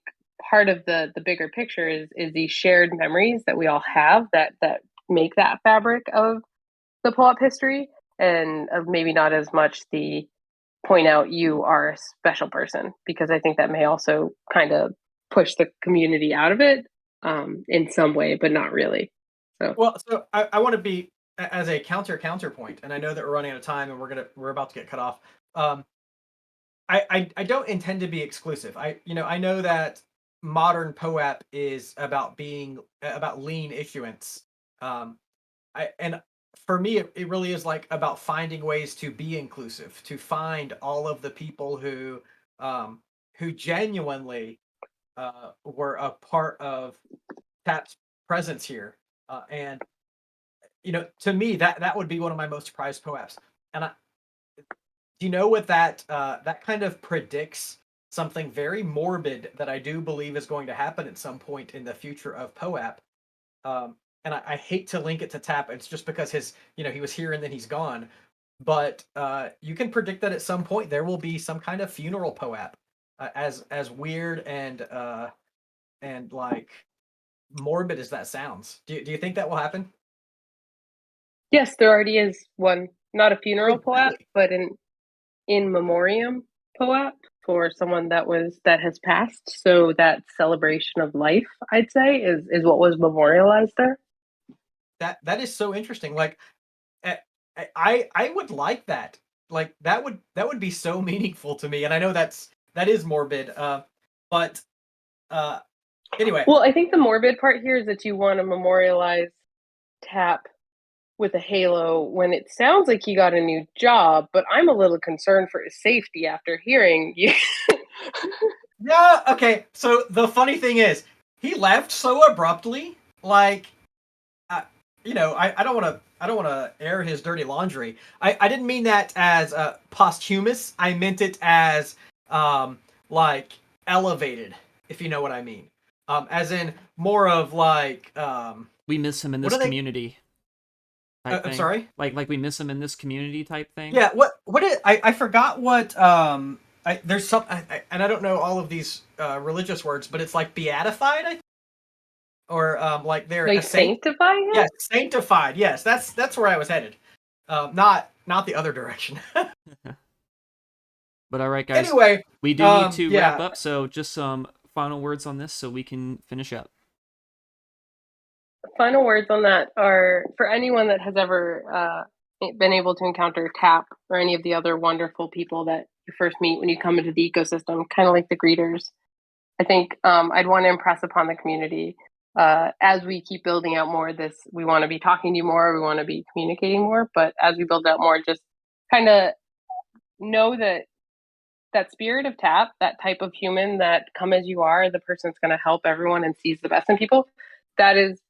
part of the bigger picture is these shared memories that we all have that make that fabric of the POAP history, and maybe not as much the point out you are a special person, because I think that may also kind of push the community out of it in some way, but not really. So I want to be as a counterpoint, and I know that we're running out of time and we're about to get cut off. I don't intend to be exclusive. I know that modern POAP is about being about lean issuance. And for me, it really is like about finding ways to be inclusive, to find all of the people who genuinely were a part of TAP's presence here, and to me that would be one of my most prized POAPs. And do you know what that kind of predicts something very morbid that I do believe is going to happen at some point in the future of POAP. And I hate to link it to TAP. It's just because he was here and then he's gone. But you can predict that at some point there will be some kind of funeral POAP, as weird and like morbid as that sounds. Do you think that will happen? Yes, there already is one. Not a funeral Oh, POAP, really? but an in memoriam POAP for someone that has passed. So that celebration of life, I'd say, is what was memorialized there. That is so interesting. Like, I would like that. Like that would be so meaningful to me. And I know that is morbid. But anyway. Well, I think the morbid part here is that you want to memorialize TAP with a halo when it sounds like he got a new job, but I'm a little concerned for his safety after hearing you. Yeah, okay. So the funny thing is, he left so abruptly. Like, I don't want to air his dirty laundry. I didn't mean that as posthumous. I meant it as like elevated, if you know what I mean. As in more of like we miss him in this community. I'm sorry. Like we miss him in this community type thing. Yeah. I forgot what there's some and I don't know all of these religious words, but it's like beatified, or like they're like sanctified. Yes, sanctified. Yes, that's where I was headed. Not the other direction. But all right, guys. Anyway, we do need to wrap up. So just some final words on this, so we can finish up. Final words on that are for anyone that has ever been able to encounter TAP or any of the other wonderful people that you first meet when you come into the ecosystem, kind of like the greeters. I think I'd want to impress upon the community as we keep building out more of this. We want to be talking to you more. We want to be communicating more. But as we build out more, just kind of know that spirit of TAP, that type of human that come as you are, the person that's going to help everyone and sees the best in people, that is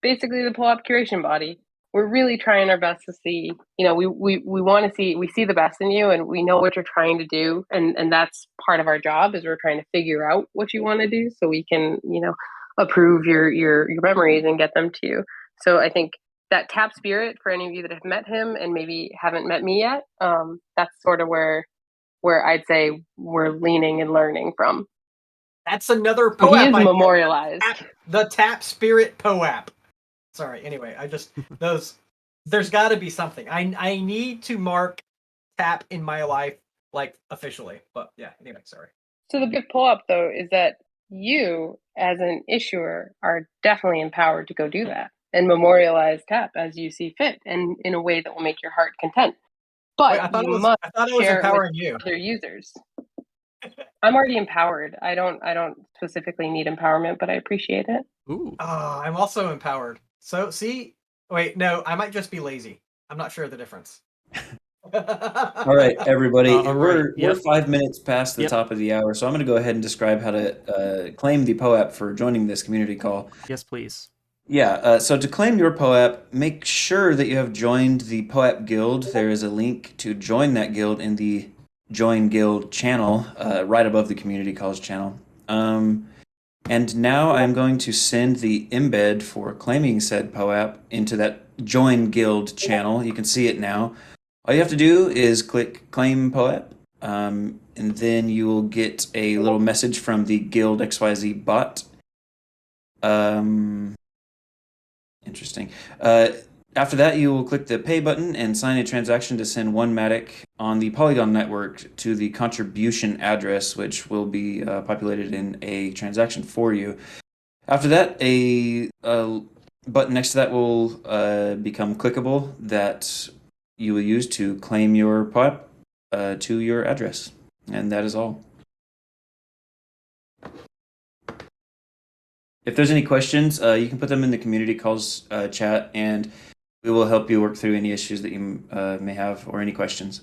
basically the POAP curation body. We're really trying our best to see, we want to see, we see the best in you and we know what you're trying to do. And that's part of our job, is we're trying to figure out what you want to do so we can, approve your memories and get them to you. So I think that TAP spirit, for any of you that have met him and maybe haven't met me yet, that's sort of where I'd say we're leaning and learning from. That's another POAP. He is memorialized. The TAP spirit POAP. Sorry. Anyway, there's got to be something. I need to mark TAP in my life, like officially. But yeah. Anyway, sorry. So the big POAP though is that you, as an issuer, are definitely empowered to go do that and memorialize TAP as you see fit, and in a way that will make your heart content. But I thought you it must was share empowering it with you. other users. I'm already empowered. I don't specifically need empowerment, but I appreciate it. Ooh. Oh, I'm also empowered. So see, wait, no, I might just be lazy. I'm not sure of the difference. All right, everybody, we're 5 minutes past the Yep. top of the hour, so I'm going to go ahead and describe how to claim the POAP for joining this community call. Yes, please. Yeah, so to claim your POAP, make sure that you have joined the POAP Guild. There is a link to join that guild in the Join Guild channel, right above the Community Calls channel. And now I'm going to send the embed for claiming said POAP into that Join Guild channel. You can see it now. All you have to do is click Claim POAP, and then you will get a little message from the Guild.xyz bot. Interesting. After that, you will click the Pay button and sign a transaction to send one Matic on the Polygon network to the contribution address, which will be populated in a transaction for you. After that, a button next to that will become clickable that you will use to claim your POAP to your address. And that is all. If there's any questions, you can put them in the community calls chat, and we will help you work through any issues that you may have or any questions.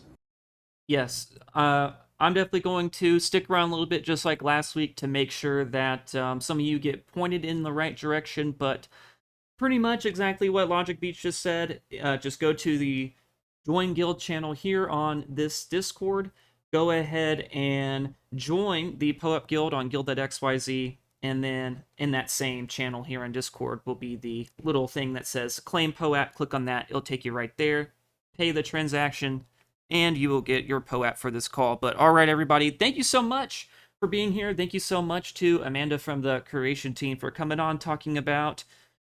Yes, I'm definitely going to stick around a little bit, just like last week, to make sure that some of you get pointed in the right direction. But pretty much exactly what Logic Beach just said. Just go to the Join Guild channel here on this Discord. Go ahead and join the Poep Guild on Guild.xyz. And then in that same channel here on Discord will be the little thing that says Claim POAP. Click on that. It'll take you right there. Pay the transaction, and you will get your POAP for this call. But all right, everybody, thank you so much for being here. Thank you so much to Amanda from the Curation team for coming on, talking about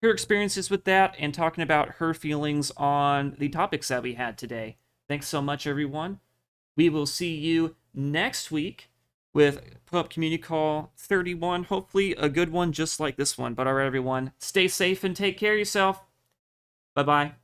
her experiences with that and talking about her feelings on the topics that we had today. Thanks so much, everyone. We will see you next week with POAP Community Call 31. Hopefully a good one just like this one. But all right, everyone, stay safe and take care of yourself. Bye-bye.